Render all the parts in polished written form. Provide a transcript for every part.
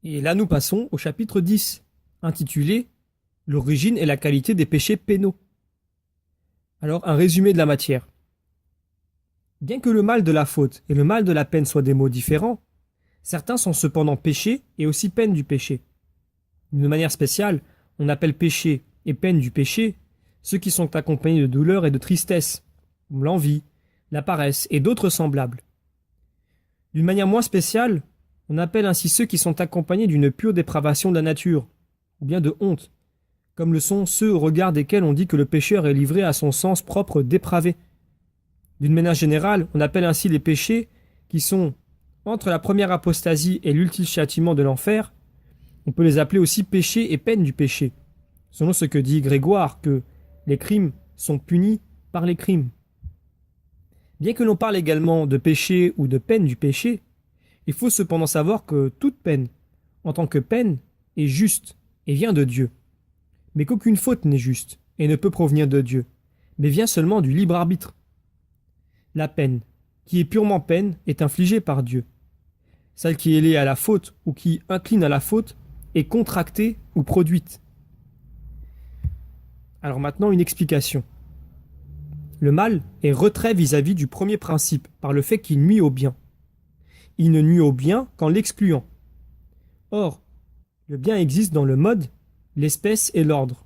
Et là, nous passons au chapitre 10, intitulé L'origine et la qualité des péchés pénaux. Alors, un résumé de la matière. Bien que le mal de la faute et le mal de la peine soient des mots différents, certains sont cependant péchés et aussi peine du péché. D'une manière spéciale, on appelle péché et peine du péché ceux qui sont accompagnés de douleur et de tristesse, comme l'envie, la paresse et d'autres semblables. D'une manière moins spéciale, on appelle ainsi ceux qui sont accompagnés d'une pure dépravation de la nature, ou bien de honte, comme le sont ceux au regard desquels on dit que le pécheur est livré à son sens propre dépravé. D'une manière générale, on appelle ainsi les péchés qui sont entre la première apostasie et l'ultime châtiment de l'enfer. On peut les appeler aussi péchés et peines du péché, selon ce que dit Grégoire, que les crimes sont punis par les crimes. Bien que l'on parle également de péché ou de peine du péché, il faut cependant savoir que toute peine, en tant que peine, est juste et vient de Dieu, mais qu'aucune faute n'est juste et ne peut provenir de Dieu, mais vient seulement du libre arbitre. La peine, qui est purement peine, est infligée par Dieu. Celle qui est liée à la faute ou qui incline à la faute est contractée ou produite. Alors maintenant, une explication. Le mal est retrait vis-à-vis du premier principe par le fait qu'il nuit au bien. Il ne nuit au bien qu'en l'excluant. Or, le bien existe dans le mode, l'espèce et l'ordre.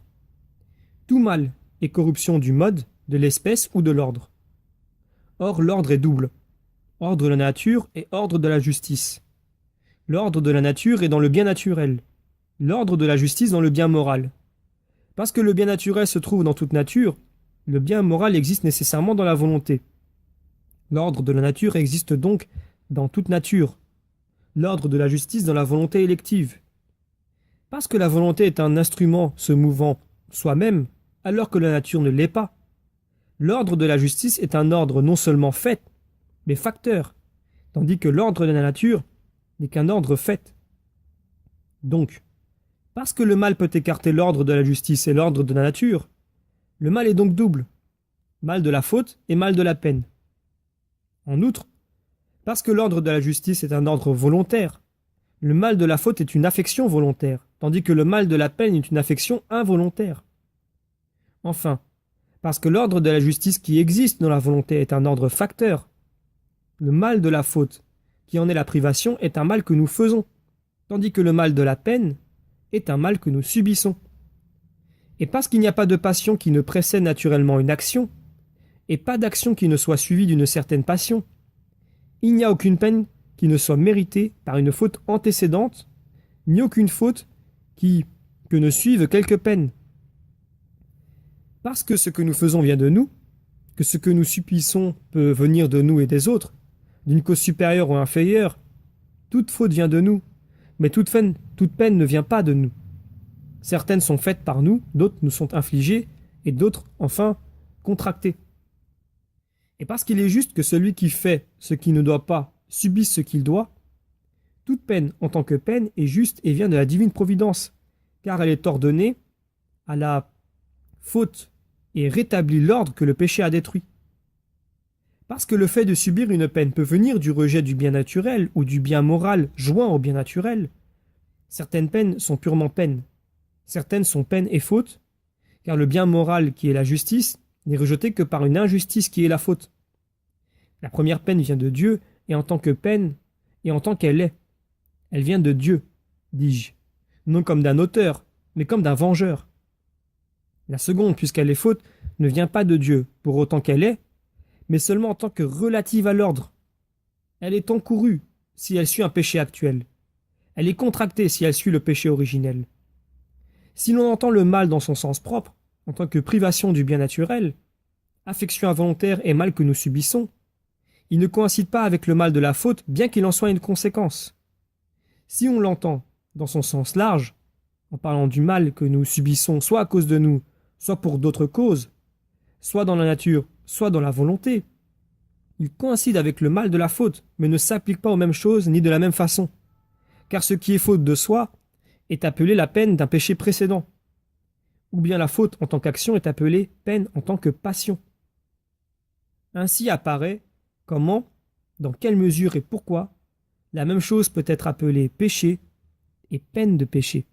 Tout mal est corruption du mode, de l'espèce ou de l'ordre. Or, l'ordre est double. Ordre de la nature et ordre de la justice. L'ordre de la nature est dans le bien naturel. L'ordre de la justice dans le bien moral. Parce que le bien naturel se trouve dans toute nature, le bien moral existe nécessairement dans la volonté. L'ordre de la nature existe donc dans toute nature. L'ordre de la justice dans la volonté élective. Parce que la volonté est un instrument se mouvant soi-même, alors que la nature ne l'est pas. L'ordre de la justice est un ordre non seulement fait, mais facteur, tandis que l'ordre de la nature n'est qu'un ordre fait. Donc, parce que le mal peut écarter l'ordre de la justice et l'ordre de la nature, le mal est donc double, mal de la faute et mal de la peine. En outre, parce que l'ordre de la justice est un ordre volontaire, le mal de la faute est une affection volontaire, tandis que le mal de la peine est une affection involontaire. Enfin, parce que l'ordre de la justice qui existe dans la volonté est un ordre facteur, le mal de la faute, qui en est la privation, est un mal que nous faisons, tandis que le mal de la peine est un mal que nous subissons. Et parce qu'il n'y a pas de passion qui ne précède naturellement une action, et pas d'action qui ne soit suivie d'une certaine passion, il n'y a aucune peine qui ne soit méritée par une faute antécédente, ni aucune faute que ne suive quelque peine. Parce que ce que nous faisons vient de nous, que ce que nous subissons peut venir de nous et des autres, d'une cause supérieure ou inférieure, toute faute vient de nous, mais toute peine ne vient pas de nous. Certaines sont faites par nous, d'autres nous sont infligées, et d'autres, enfin, contractées. Et parce qu'il est juste que celui qui fait ce qu'il ne doit pas subisse ce qu'il doit, toute peine en tant que peine est juste et vient de la divine providence, car elle est ordonnée à la faute et rétablit l'ordre que le péché a détruit. Parce que le fait de subir une peine peut venir du rejet du bien naturel ou du bien moral joint au bien naturel, certaines peines sont purement peines, certaines sont peines et fautes, car le bien moral qui est la justice n'est rejeté que par une injustice qui est la faute. La première peine vient de Dieu, et en tant que peine, et en tant qu'elle est. Elle vient de Dieu, dis-je, non comme d'un auteur, mais comme d'un vengeur. La seconde, puisqu'elle est faute, ne vient pas de Dieu, pour autant qu'elle est, mais seulement en tant que relative à l'ordre. Elle est encourue si elle suit un péché actuel. Elle est contractée si elle suit le péché originel. Si l'on entend le mal dans son sens propre, en tant que privation du bien naturel, affection involontaire et mal que nous subissons, il ne coïncide pas avec le mal de la faute, bien qu'il en soit une conséquence. Si on l'entend dans son sens large, en parlant du mal que nous subissons soit à cause de nous, soit pour d'autres causes, soit dans la nature, soit dans la volonté, il coïncide avec le mal de la faute, mais ne s'applique pas aux mêmes choses ni de la même façon. Car ce qui est faute de soi est appelé la peine d'un péché précédent, ou bien la faute en tant qu'action est appelée peine en tant que passion. Ainsi apparaît comment, dans quelle mesure et pourquoi, la même chose peut être appelée péché et peine de péché.